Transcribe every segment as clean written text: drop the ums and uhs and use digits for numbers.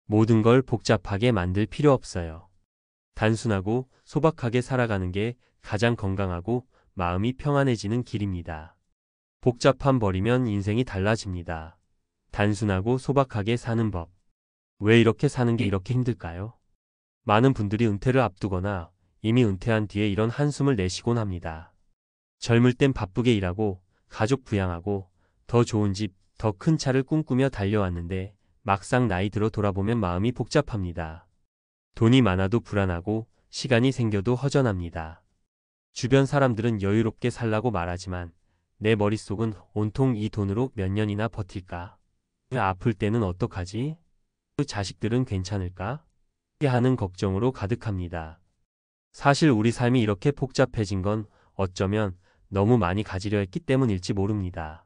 모든 걸 복잡하게 만들 필요 없어요. 단순하고 소박하게 살아가는 게 가장 건강하고 마음이 평안해지는 길입니다. 복잡함 버리면 인생이 달라집니다. 단순하고 소박하게 사는 법. 왜 이렇게 사는 게 이렇게 힘들까요? 많은 분들이 은퇴를 앞두거나 이미 은퇴한 뒤에 이런 한숨을 내쉬곤 합니다. 젊을 땐 바쁘게 일하고 가족 부양하고 더 좋은 집, 더 큰 차를 꿈꾸며 달려왔는데 막상 나이 들어 돌아보면 마음이 복잡합니다. 돈이 많아도 불안하고 시간이 생겨도 허전합니다. 주변 사람들은 여유롭게 살라고 말하지만 내 머릿속은 온통 이 돈으로 몇 년이나 버틸까? 아플 때는 어떡하지? 자식들은 괜찮을까? 하는 걱정으로 가득합니다. 사실 우리 삶이 이렇게 복잡해진 건 어쩌면 너무 많이 가지려 했기 때문일지 모릅니다.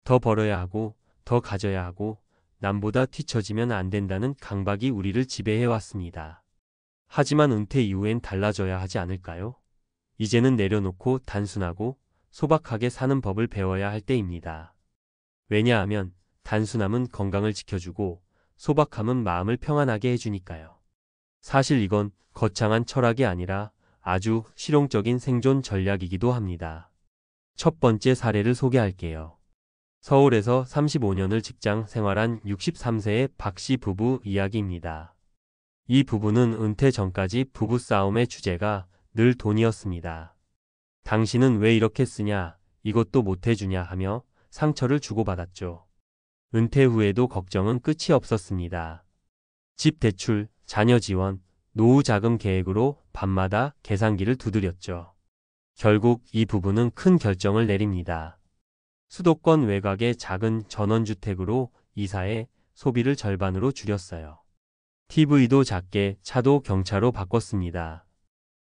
더 벌어야 하고 더 가져야 하고 남보다 뒤처지면 안 된다는 강박이 우리를 지배해 왔습니다. 하지만 은퇴 이후엔 달라져야 하지 않을까요? 이제는 내려놓고 단순하고 소박하게 사는 법을 배워야 할 때입니다. 왜냐하면 단순함은 건강을 지켜주고 소박함은 마음을 평안하게 해주니까요. 사실 이건 거창한 철학이 아니라 아주 실용적인 생존 전략이기도 합니다. 첫 번째 사례를 소개할게요. 서울에서 35년을 직장 생활한 63세의 박씨 부부 이야기입니다. 이 부부는 은퇴 전까지 부부싸움의 주제가 늘 돈이었습니다. 당신은 왜 이렇게 쓰냐, 이것도 못해주냐 하며 상처를 주고받았죠. 은퇴 후에도 걱정은 끝이 없었습니다. 집 대출, 자녀 지원, 노후 자금 계획으로 밤마다 계산기를 두드렸죠. 결국 이 부부는 큰 결정을 내립니다. 수도권 외곽의 작은 전원주택으로 이사해 소비를 절반으로 줄였어요. TV도 작게, 차도 경차로 바꿨습니다.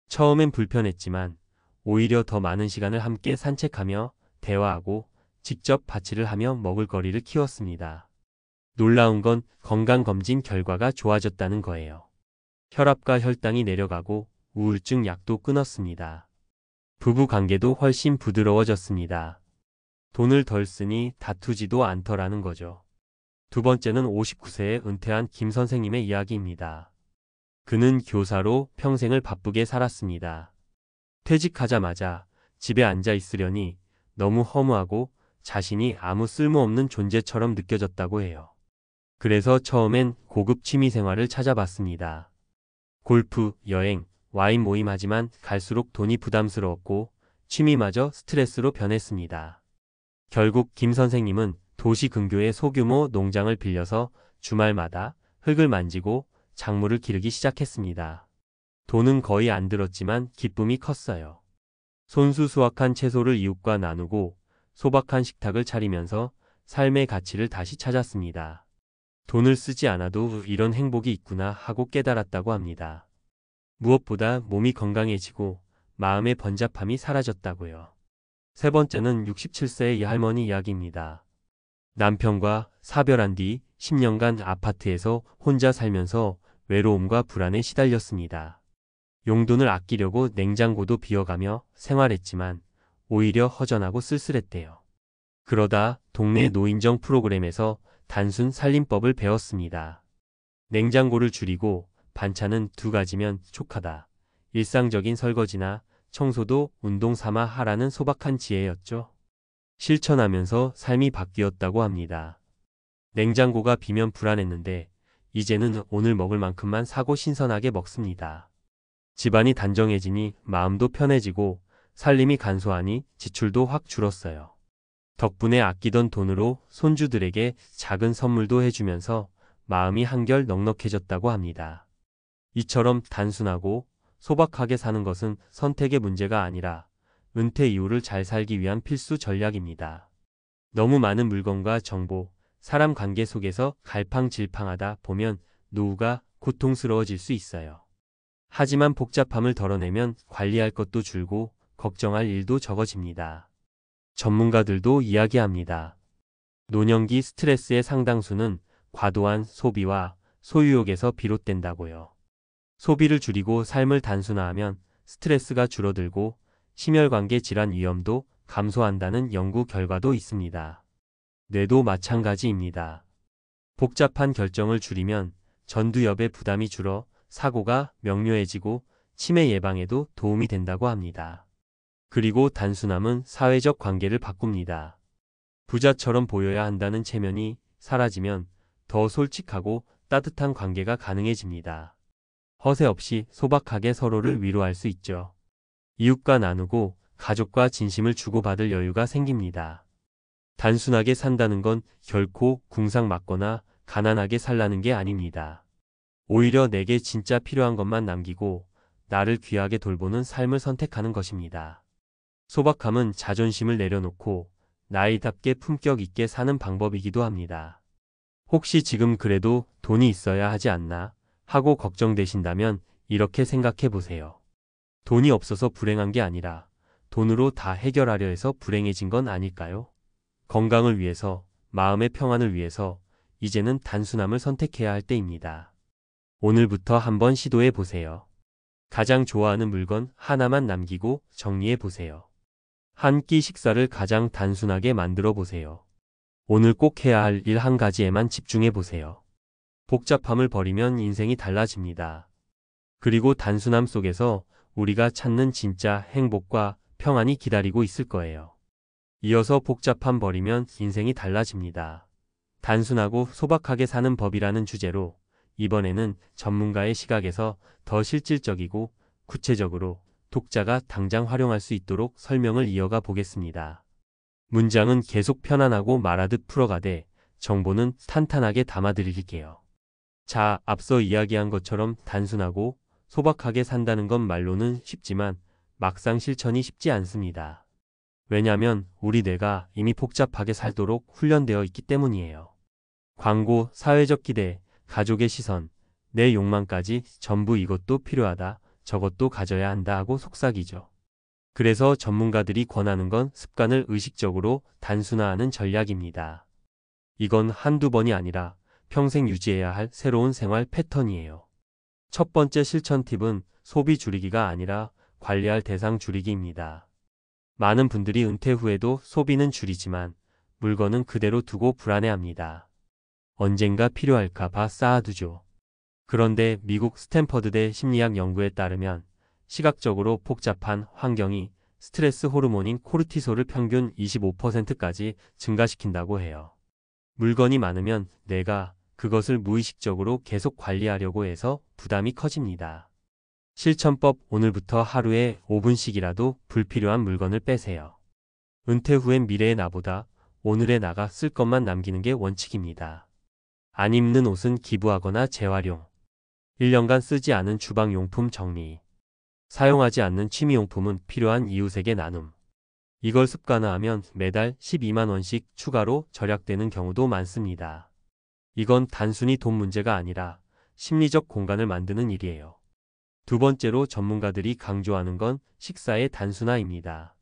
처음엔 불편했지만 오히려 더 많은 시간을 함께 산책하며 대화하고 직접 밭일을 하며 먹을거리를 키웠습니다. 놀라운 건 건강검진 결과가 좋아졌다는 거예요. 혈압과 혈당이 내려가고 우울증 약도 끊었습니다. 부부 관계도 훨씬 부드러워졌습니다. 돈을 덜 쓰니 다투지도 않더라는 거죠. 두 번째는 59세에 은퇴한 김 선생님의 이야기입니다. 그는 교사로 평생을 바쁘게 살았습니다. 퇴직하자마자 집에 앉아 있으려니 너무 허무하고 자신이 아무 쓸모없는 존재처럼 느껴졌다고 해요. 그래서 처음엔 고급 취미 생활을 찾아봤습니다. 골프, 여행, 와인 모임 하지만 갈수록 돈이 부담스러웠고 취미마저 스트레스로 변했습니다. 결국 김 선생님은 도시 근교의 소규모 농장을 빌려서 주말마다 흙을 만지고 작물을 기르기 시작했습니다. 돈은 거의 안 들었지만 기쁨이 컸어요. 손수수확한 채소를 이웃과 나누고 소박한 식탁을 차리면서 삶의 가치를 다시 찾았습니다. 돈을 쓰지 않아도 이런 행복이 있구나 하고 깨달았다고 합니다. 무엇보다 몸이 건강해지고 마음의 번잡함이 사라졌다고요. 세 번째는 67세의 이 할머니 이야기입니다. 남편과 사별한 뒤 10년간 아파트에서 혼자 살면서 외로움과 불안에 시달렸습니다. 용돈을 아끼려고 냉장고도 비워가며 생활했지만 오히려 허전하고 쓸쓸했대요. 그러다 동네 노인정 프로그램에서 단순 살림법을 배웠습니다. 냉장고를 줄이고 반찬은 2가지면 족하다. 일상적인 설거지나 청소도 운동 삼아 하라는 소박한 지혜였죠. 실천하면서 삶이 바뀌었다고 합니다. 냉장고가 비면 불안했는데 이제는 오늘 먹을 만큼만 사고 신선하게 먹습니다. 집안이 단정해지니 마음도 편해지고 살림이 간소하니 지출도 확 줄었어요. 덕분에 아끼던 돈으로 손주들에게 작은 선물도 해주면서 마음이 한결 넉넉해졌다고 합니다. 이처럼 단순하고 소박하게 사는 것은 선택의 문제가 아니라 은퇴 이후를 잘 살기 위한 필수 전략입니다. 너무 많은 물건과 정보, 사람 관계 속에서 갈팡질팡하다 보면 노후가 고통스러워질 수 있어요. 하지만 복잡함을 덜어내면 관리할 것도 줄고 걱정할 일도 적어집니다. 전문가들도 이야기합니다. 노년기 스트레스의 상당수는 과도한 소비와 소유욕에서 비롯된다고요. 소비를 줄이고 삶을 단순화하면 스트레스가 줄어들고 심혈관계 질환 위험도 감소한다는 연구 결과도 있습니다. 뇌도 마찬가지입니다. 복잡한 결정을 줄이면 전두엽의 부담이 줄어 사고가 명료해지고 치매 예방에도 도움이 된다고 합니다. 그리고 단순함은 사회적 관계를 바꿉니다. 부자처럼 보여야 한다는 체면이 사라지면 더 솔직하고 따뜻한 관계가 가능해집니다. 허세 없이 소박하게 서로를 위로할 수 있죠. 이웃과 나누고 가족과 진심을 주고받을 여유가 생깁니다. 단순하게 산다는 건 결코 궁상맞거나 가난하게 살라는 게 아닙니다. 오히려 내게 진짜 필요한 것만 남기고 나를 귀하게 돌보는 삶을 선택하는 것입니다. 소박함은 자존심을 내려놓고 나이답게 품격 있게 사는 방법이기도 합니다. 혹시 지금 그래도 돈이 있어야 하지 않나 하고 걱정되신다면 이렇게 생각해 보세요. 돈이 없어서 불행한 게 아니라 돈으로 다 해결하려 해서 불행해진 건 아닐까요? 건강을 위해서, 마음의 평안을 위해서 이제는 단순함을 선택해야 할 때입니다. 오늘부터 한번 시도해 보세요. 가장 좋아하는 물건 하나만 남기고 정리해 보세요. 한 끼 식사를 가장 단순하게 만들어 보세요. 오늘 꼭 해야 할 일 한 가지에만 집중해 보세요. 복잡함을 버리면 인생이 달라집니다. 그리고 단순함 속에서 우리가 찾는 진짜 행복과 평안이 기다리고 있을 거예요. 이어서 복잡함 버리면 인생이 달라집니다. 단순하고 소박하게 사는 법이라는 주제로 이번에는 전문가의 시각에서 더 실질적이고 구체적으로 독자가 당장 활용할 수 있도록 설명을 이어가 보겠습니다. 문장은 계속 편안하고 말하듯 풀어가되 정보는 탄탄하게 담아드릴게요. 자, 앞서 이야기한 것처럼 단순하고 소박하게 산다는 건 말로는 쉽지만 막상 실천이 쉽지 않습니다. 왜냐하면 우리 뇌가 이미 복잡하게 살도록 훈련되어 있기 때문이에요. 광고, 사회적 기대, 가족의 시선, 내 욕망까지 전부 이것도 필요하다, 저것도 가져야 한다 하고 속삭이죠. 그래서 전문가들이 권하는 건 습관을 의식적으로 단순화하는 전략입니다. 이건 한두 번이 아니라 평생 유지해야 할 새로운 생활 패턴이에요. 첫 번째 실천 팁은 소비 줄이기가 아니라 관리할 대상 줄이기입니다. 많은 분들이 은퇴 후에도 소비는 줄이지만 물건은 그대로 두고 불안해합니다. 언젠가 필요할까 봐 쌓아두죠. 그런데 미국 스탠퍼드대 심리학 연구에 따르면 시각적으로 복잡한 환경이 스트레스 호르몬인 코르티솔을 평균 25%까지 증가시킨다고 해요. 물건이 많으면 내가 그것을 무의식적으로 계속 관리하려고 해서 부담이 커집니다. 실천법 오늘부터 하루에 5분씩이라도 불필요한 물건을 빼세요. 은퇴 후엔 미래의 나보다 오늘의 나가 쓸 것만 남기는 게 원칙입니다. 안 입는 옷은 기부하거나 재활용. 1년간 쓰지 않은 주방용품 정리. 사용하지 않는 취미용품은 필요한 이웃에게 나눔. 이걸 습관화하면 매달 12만 원씩 추가로 절약되는 경우도 많습니다. 이건 단순히 돈 문제가 아니라 심리적 공간을 만드는 일이에요. 두 번째로 전문가들이 강조하는 건 식사의 단순화입니다.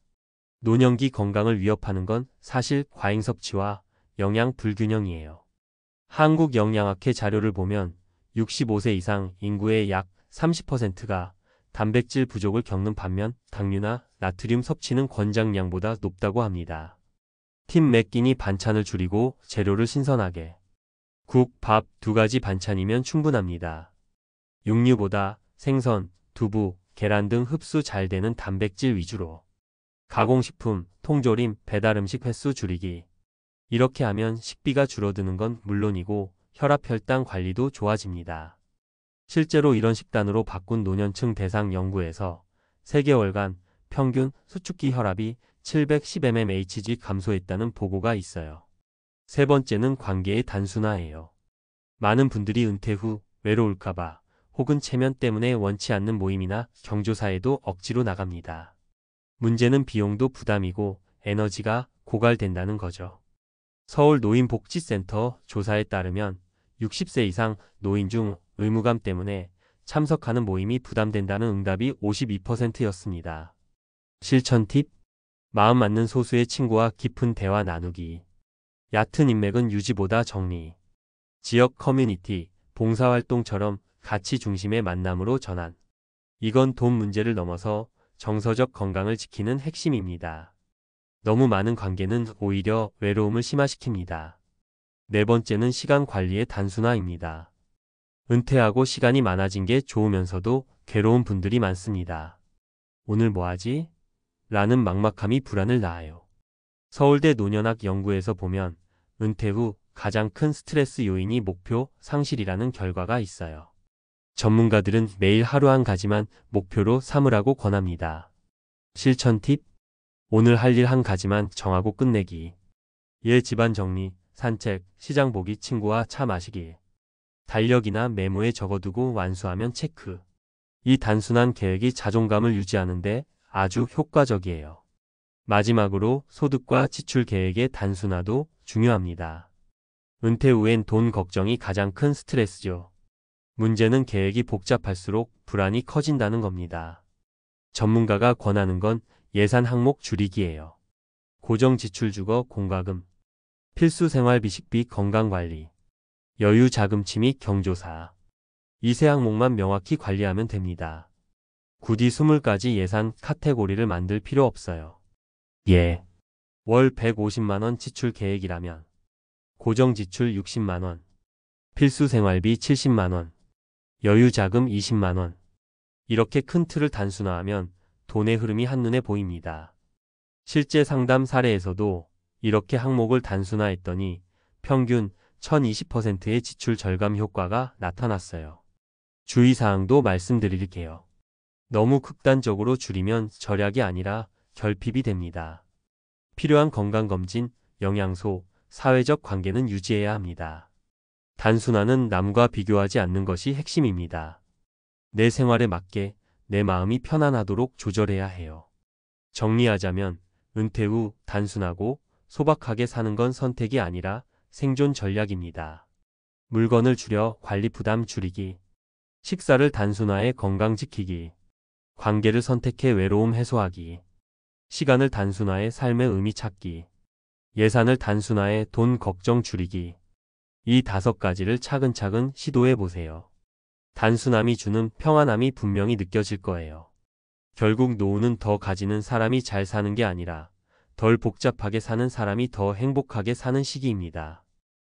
노년기 건강을 위협하는 건 사실 과잉 섭취와 영양 불균형이에요. 한국영양학회 자료를 보면 65세 이상 인구의 약 30%가 단백질 부족을 겪는 반면 당류나 나트륨 섭취는 권장량보다 높다고 합니다. 팀 몇 끼니 반찬을 줄이고 재료를 신선하게. 국, 밥 두 가지 반찬이면 충분합니다. 육류보다 생선, 두부, 계란 등 흡수 잘 되는 단백질 위주로. 가공식품, 통조림, 배달음식 횟수 줄이기. 이렇게 하면 식비가 줄어드는 건 물론이고 혈압 혈당 관리도 좋아집니다. 실제로 이런 식단으로 바꾼 노년층 대상 연구에서 3개월간 평균 수축기 혈압이 710mmHg 감소했다는 보고가 있어요. 세 번째는 관계의 단순화예요. 많은 분들이 은퇴 후 외로울까봐 혹은 체면 때문에 원치 않는 모임이나 경조사에도 억지로 나갑니다. 문제는 비용도 부담이고 에너지가 고갈된다는 거죠. 서울 노인복지센터 조사에 따르면 60세 이상 노인 중 의무감 때문에 참석하는 모임이 부담된다는 응답이 52%였습니다. 실천 팁? 마음 맞는 소수의 친구와 깊은 대화 나누기. 얕은 인맥은 유지보다 정리. 지역 커뮤니티, 봉사활동처럼 가치 중심의 만남으로 전환. 이건 돈 문제를 넘어서 정서적 건강을 지키는 핵심입니다. 너무 많은 관계는 오히려 외로움을 심화시킵니다. 네 번째는 시간 관리의 단순화입니다. 은퇴하고 시간이 많아진 게 좋으면서도 괴로운 분들이 많습니다. 오늘 뭐 하지? 라는 막막함이 불안을 낳아요. 서울대 노년학 연구에서 보면 은퇴 후 가장 큰 스트레스 요인이 목표 상실이라는 결과가 있어요. 전문가들은 매일 하루 한 가지만 목표로 삼으라고 권합니다. 실천 팁? 오늘 할 일 한 가지만 정하고 끝내기. 집안 정리, 산책, 시장 보기, 친구와 차 마시기. 달력이나 메모에 적어두고 완수하면 체크. 이 단순한 계획이 자존감을 유지하는데 아주 효과적이에요. 마지막으로 소득과 지출 계획의 단순화도 중요합니다. 은퇴 후엔 돈 걱정이 가장 큰 스트레스죠. 문제는 계획이 복잡할수록 불안이 커진다는 겁니다. 전문가가 권하는 건 예산 항목 줄이기예요. 고정 지출 주거 공과금, 필수 생활비 식비 건강관리, 여유 자금치 및 경조사. 이 세 항목만 명확히 관리하면 됩니다. 굳이 20가지 예산 카테고리를 만들 필요 없어요. 월 150만원 지출 계획이라면 고정 지출 60만원, 필수 생활비 70만원, 여유 자금 20만원. 이렇게 큰 틀을 단순화하면 돈의 흐름이 한눈에 보입니다. 실제 상담 사례에서도 이렇게 항목을 단순화했더니 평균 1020%의 지출 절감 효과가 나타났어요. 주의사항도 말씀드릴게요. 너무 극단적으로 줄이면 절약이 아니라 결핍이 됩니다. 필요한 건강검진, 영양소, 사회적 관계는 유지해야 합니다. 단순화는 남과 비교하지 않는 것이 핵심입니다. 내 생활에 맞게 내 마음이 편안하도록 조절해야 해요. 정리하자면 은퇴 후 단순하고 소박하게 사는 건 선택이 아니라 생존 전략입니다. 물건을 줄여 관리 부담 줄이기, 식사를 단순화해 건강 지키기, 관계를 선택해 외로움 해소하기, 시간을 단순화해 삶의 의미 찾기, 예산을 단순화해 돈 걱정 줄이기. 이 5가지를 차근차근 시도해 보세요. 단순함이 주는 평안함이 분명히 느껴질 거예요. 결국 노후는 더 가지는 사람이 잘 사는 게 아니라 덜 복잡하게 사는 사람이 더 행복하게 사는 시기입니다.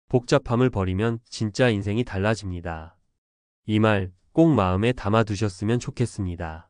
복잡함을 버리면 진짜 인생이 달라집니다. 이 말 꼭 마음에 담아 두셨으면 좋겠습니다.